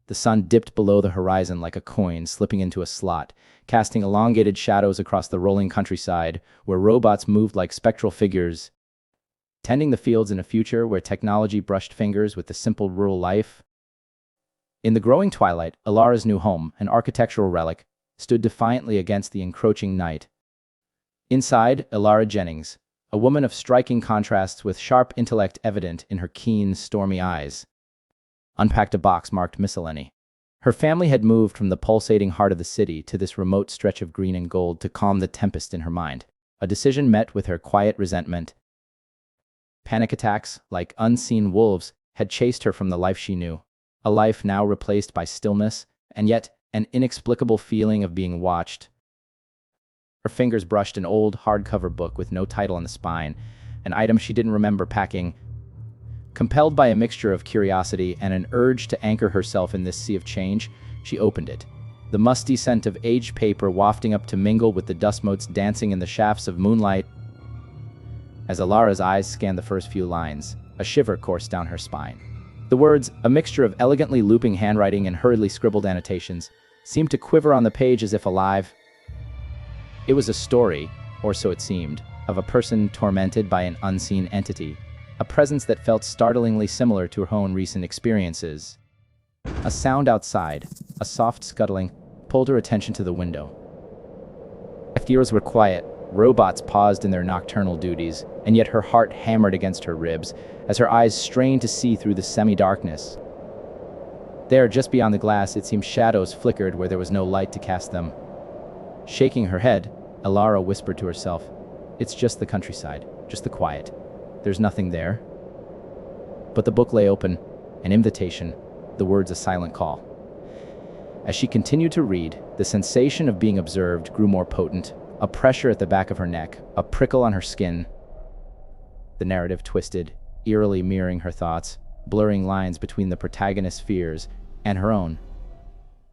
The sun dipped below the horizon like a coin slipping into a slot, casting elongated shadows across the rolling countryside, where robots moved like spectral figures, tending the fields in a future where technology brushed fingers with the simple rural life. In the growing twilight, Alara's new home, an architectural relic, stood defiantly against the encroaching night. Inside, Alara Jennings, a woman of striking contrasts with sharp intellect evident in her keen, stormy eyes, unpacked a box marked miscellany. Her family had moved from the pulsating heart of the city to this remote stretch of green and gold to calm the tempest in her mind, a decision met with her quiet resentment. Panic attacks, like unseen wolves, had chased her from the life she knew, a life now replaced by stillness, and yet an inexplicable feeling of being watched. Her fingers brushed an old, hardcover book with no title on the spine, an item she didn't remember packing. Compelled by a mixture of curiosity and an urge to anchor herself in this sea of change, she opened it, the musty scent of aged paper wafting up to mingle with the dust motes dancing in the shafts of moonlight. As Alara's eyes scanned the first few lines, a shiver coursed down her spine. The words, a mixture of elegantly looping handwriting and hurriedly scribbled annotations, seemed to quiver on the page as if alive. It was a story, or so it seemed, of a person tormented by an unseen entity, a presence that felt startlingly similar to her own recent experiences. A sound outside, a soft scuttling, pulled her attention to the window. Ears were quiet, robots paused in their nocturnal duties, and yet her heart hammered against her ribs as her eyes strained to see through the semi-darkness. There, just beyond the glass, it seemed shadows flickered where there was no light to cast them. Shaking her head, Alara whispered to herself, "It's just the countryside, just the quiet. There's nothing there." But the book lay open, an invitation, the words a silent call. As she continued to read, the sensation of being observed grew more potent, a pressure at the back of her neck, a prickle on her skin. The narrative twisted, eerily mirroring her thoughts, blurring lines between the protagonist's fears and her own.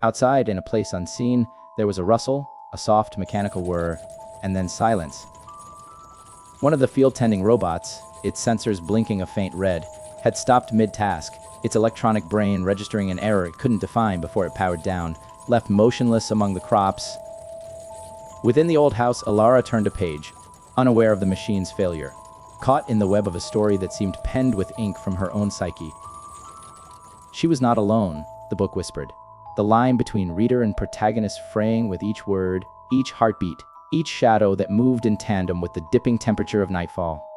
Outside, in a place unseen, there was a rustle, a soft mechanical whir, and then silence. One of the field-tending robots, its sensors blinking a faint red, had stopped mid-task, its electronic brain registering an error it couldn't define before it powered down, left motionless among the crops. Within the old house, Alara turned a page, unaware of the machine's failure, caught in the web of a story that seemed penned with ink from her own psyche. She was not alone, the book whispered, the line between reader and protagonist fraying with each word, each heartbeat, each shadow that moved in tandem with the dipping temperature of nightfall.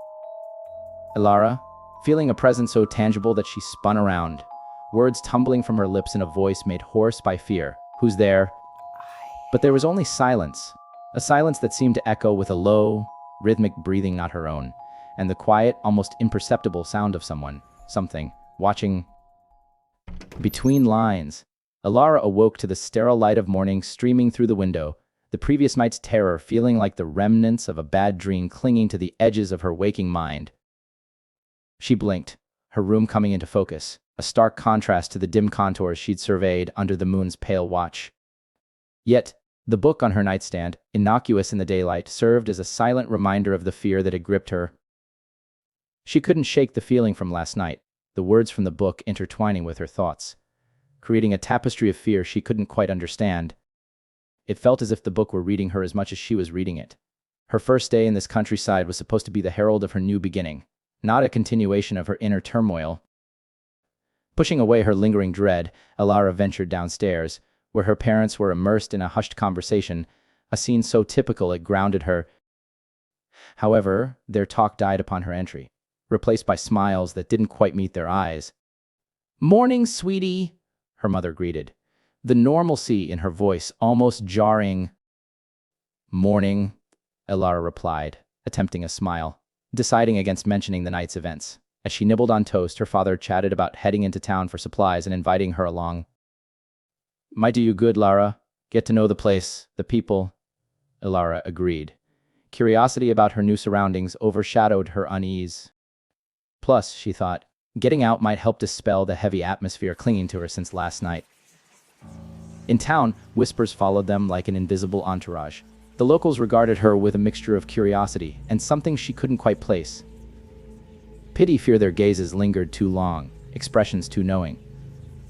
Alara, feeling a presence so tangible that she spun around, words tumbling from her lips in a voice made hoarse by fear. "Who's there?" But there was only silence, a silence that seemed to echo with a low, rhythmic breathing not her own, and the quiet, almost imperceptible sound of something, watching. Between lines, Alara awoke to the sterile light of morning streaming through the window, the previous night's terror feeling like the remnants of a bad dream clinging to the edges of her waking mind. She blinked, her room coming into focus, a stark contrast to the dim contours she'd surveyed under the moon's pale watch. Yet, the book on her nightstand, innocuous in the daylight, served as a silent reminder of the fear that had gripped her. She couldn't shake the feeling from last night, the words from the book intertwining with her thoughts, creating a tapestry of fear she couldn't quite understand. It felt as if the book were reading her as much as she was reading it. Her first day in this countryside was supposed to be the herald of her new beginning, not a continuation of her inner turmoil. Pushing away her lingering dread, Alara ventured downstairs, where her parents were immersed in a hushed conversation, a scene so typical it grounded her. However, their talk died upon her entry, replaced by smiles that didn't quite meet their eyes. "Morning, sweetie," her mother greeted, the normalcy in her voice almost jarring. "Morning," Alara replied, attempting a smile, deciding against mentioning the night's events. As she nibbled on toast, her father chatted about heading into town for supplies and inviting her along. "Might do you good, Lara. Get to know the place, the people," Alara agreed. Curiosity about her new surroundings overshadowed her unease. Plus, she thought, getting out might help dispel the heavy atmosphere clinging to her since last night. In town, whispers followed them like an invisible entourage. The locals regarded her with a mixture of curiosity and something she couldn't quite place. Pity feared their gazes lingered too long, expressions too knowing.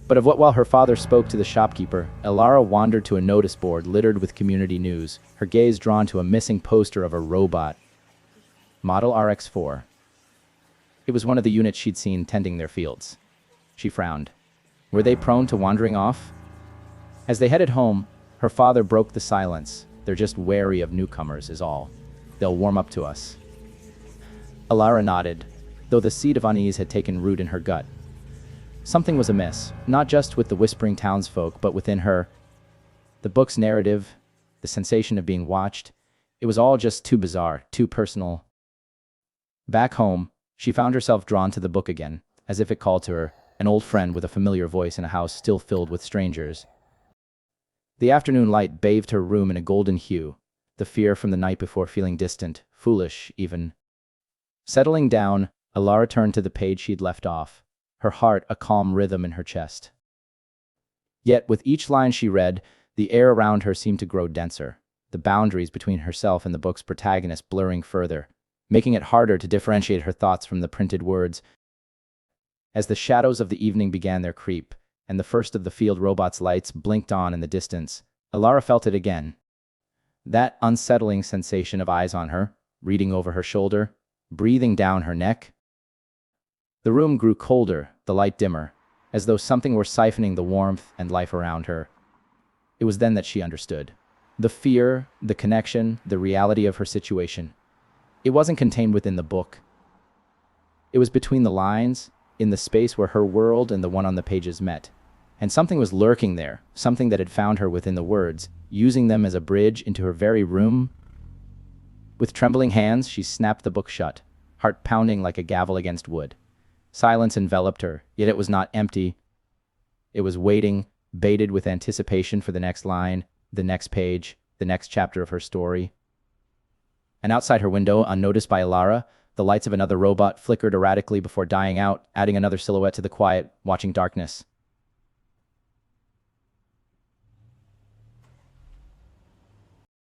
But while her father spoke to the shopkeeper, Elara wandered to a notice board littered with community news, her gaze drawn to a missing poster of a robot. Model RX-4. It was one of the units she'd seen tending their fields. She frowned. Were they prone to wandering off? As they headed home, her father broke the silence. They're just wary of newcomers, is all. They'll warm up to us. Elara nodded, though the seed of unease had taken root in her gut. Something was amiss, not just with the whispering townsfolk, but within her. The book's narrative, the sensation of being watched, it was all just too bizarre, too personal. Back home, she found herself drawn to the book again, as if it called to her, an old friend with a familiar voice in a house still filled with strangers. The afternoon light bathed her room in a golden hue, the fear from the night before feeling distant, foolish even. Settling down, Elara turned to the page she'd left off, her heart a calm rhythm in her chest. Yet, with each line she read, the air around her seemed to grow denser, the boundaries between herself and the book's protagonist blurring further, making it harder to differentiate her thoughts from the printed words. As the shadows of the evening began their creep, and the first of the field robot's lights blinked on in the distance, Elara felt it again. That unsettling sensation of eyes on her, reading over her shoulder, breathing down her neck. The room grew colder, the light dimmer, as though something were siphoning the warmth and life around her. It was then that she understood. The fear, the connection, the reality of her situation. It wasn't contained within the book. It was between the lines, in the space where her world and the one on the pages met. And something was lurking there, something that had found her within the words, using them as a bridge into her very room. With trembling hands, she snapped the book shut, heart pounding like a gavel against wood. Silence enveloped her, yet it was not empty. It was waiting, baited with anticipation for the next line, the next page, the next chapter of her story. And outside her window, unnoticed by Elara, the lights of another robot flickered erratically before dying out, adding another silhouette to the quiet, watching darkness.